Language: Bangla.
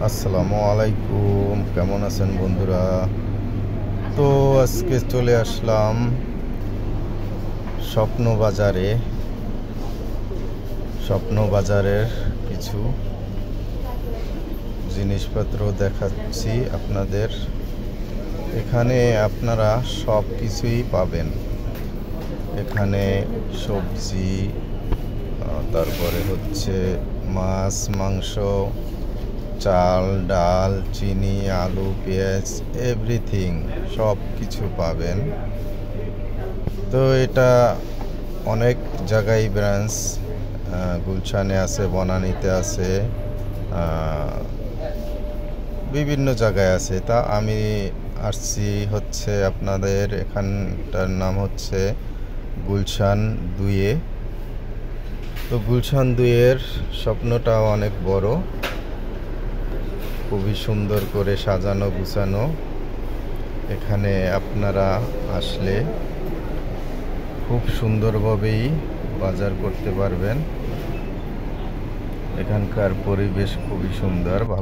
আসসালামু আলাইকুম, কেমন আছেন বন্ধুরা? তো আজকে চলে আসলাম স্বপ্ন বাজারের কিছু জিনিসপত্র দেখাচ্ছি আপনাদের। এখানে আপনারা সব কিছুই পাবেন। এখানে সবজি, তারপরে হচ্ছে মাছ, মাংস, চাল, ডাল, চিনি, আলু, পেঁয়াজ, এভরিথিং সব কিছু পাবেন। তো এটা অনেক জায়গায় ব্রাঞ্চ, গুলশানে আছে, বনানীতে আছে, বিভিন্ন জায়গায় আছে। তা আমি আসছি হচ্ছে আপনাদের এখানটার নাম হচ্ছে গুলশান 2-এ। তো গুলশান 2-এর স্বপ্নটা অনেক বড়, খুবই সুন্দর করে সাজানো গুছানো। এখানে আপনারা আসলে খুব সুন্দরভাবেই বাজার করতে পারবেন। এখানকার পরিবেশ খুবই সুন্দর, ভালো।